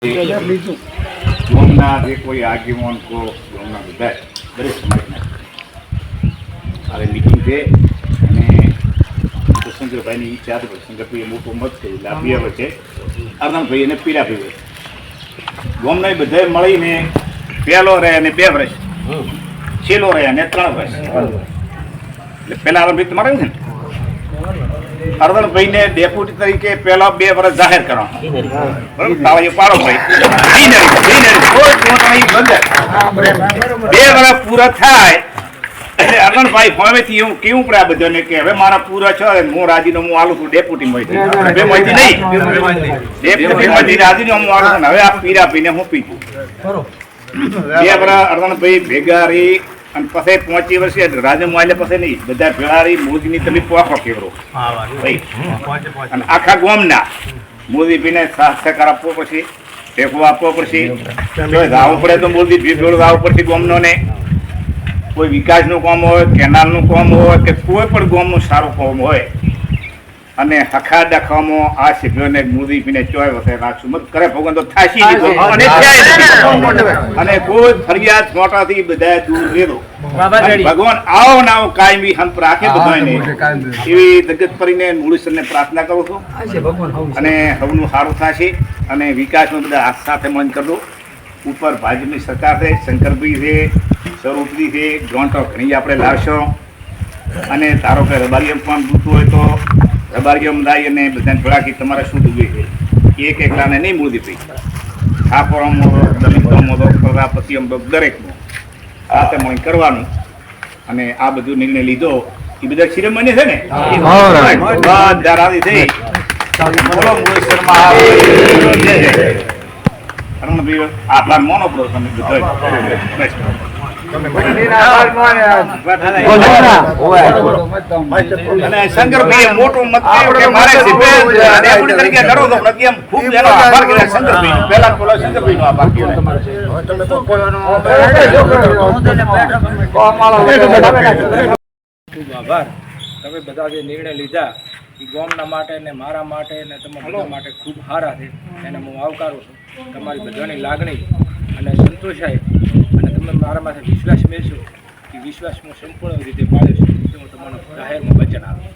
ગામના જે કોઈ આગેવાન કો ગામના બધા દરેક સમાજના હવે મિટિંગ છે અને શંકરભાઈની ઈચ્છા હતી. શંકરભાઈએ મોટો મત છે લાભી આવે છે અર્ધનભાઈ અને પીરાભાઈ ગામના બધાએ મળીને પહેલો રહે અને 2 વર્ષ, છેલ્લો રહે અને 3 વર્ષ. એટલે પહેલા અર્ધનભાઈ તમારે છે ને અર્ધનભાઈને ડેપ્યુટી તરીકે પહેલા 2 વર્ષ જાહેર કરવાના. તાળીઓ પાડો ભાઈ. 2 વર્ષ પૂરા થાય એટલે અર્જનભાઈ ફોમેથી એવું કેવું પડે આ બધાને કે હવે મારા પૂરા છે હું રાજીનામું આલું છું ડેપ્યુટી માંથી નહીં, ડેપ્યુટી માંથી રાજીનામું આલું છું. હવે આ પીરા પીને હું પીતું 2 વર્ષ અર્જનભાઈ ભેગા રહી અને પછી 5 વર્ષે રાજીનામું આલે પછી નહીં બધા ભેળા રહી મોદીની તમે પોખો કેવરો અને આખા ગામના મોદીભાઈને સાથ સહકાર આપવો પડશે, ટેકો આપવો પડશે. આવવું પડે તો મોદી ભેગો આવવું પડશે ગામનો ને. કોઈ વિકાસનું કામ હોય, કેનાલનું કામ હોય કે કોઈ પણ ગામનું સારું કામ હોય અને હખા દખામાં આ સભ્યોને મોદી પીને ચોય વખતે રાખશું મત કરે ભગવાન તો થાશી અને કોઈ ફરિયાદ મોટાથી બધા દૂર રહેલો ભગવાન આવો ના આવો કાયમી હંપ રાખે બધાને એવી જગત કરીને મુળીસરને પ્રાર્થના કરું છું અને સૌનું સારું થશે અને વિકાસમાં બધા હાથ સાથે મન કરજો. ઉપર ભાજપની સરકાર છે, શંકરભાઈ છે, સ્વરૂપજી છે, ગ્રાન્ટો ઘણી આપણે લાવશો અને ધારો કે રબારીયમ પણ દૂધતું હોય તો રબારીયમ લાવી અને બધાને ભેળાકી તમારે શું દૂધે છે એક એકલાને નહીં મૂળદી પી ઠાકોરમાં દલિતોમાં પ્રજાપતિ આમ દરેકનું સાથે મળી કરવાનું અને આ બધું નિર્ણય લીધો એ બધા શિરોમણી છે ને બધા રાજી થઈ બોલો આભાર મોનો પડો તમે શંકરભાઈ મોટો મત મારે તરીકે કરો તો ખૂબ એનો આભાર કર્યા શંકરભાઈ પહેલા બોલો શંકરભાઈ નો આભાર ખૂબ આભાર. તમે બધા જે નિર્ણય લીધા એ ગામના માટે ને મારા માટે ને તમારા બધા માટે ખૂબ સારા છે એને હું આવકારું છું. તમારી બધાની લાગણી અને સંતોષાય અને તમે મારા માથે વિશ્વાસ મેળશો એ વિશ્વાસ હું સંપૂર્ણ રીતે પાળીશ. હું તમારું જાહેરમાં વચન આપું.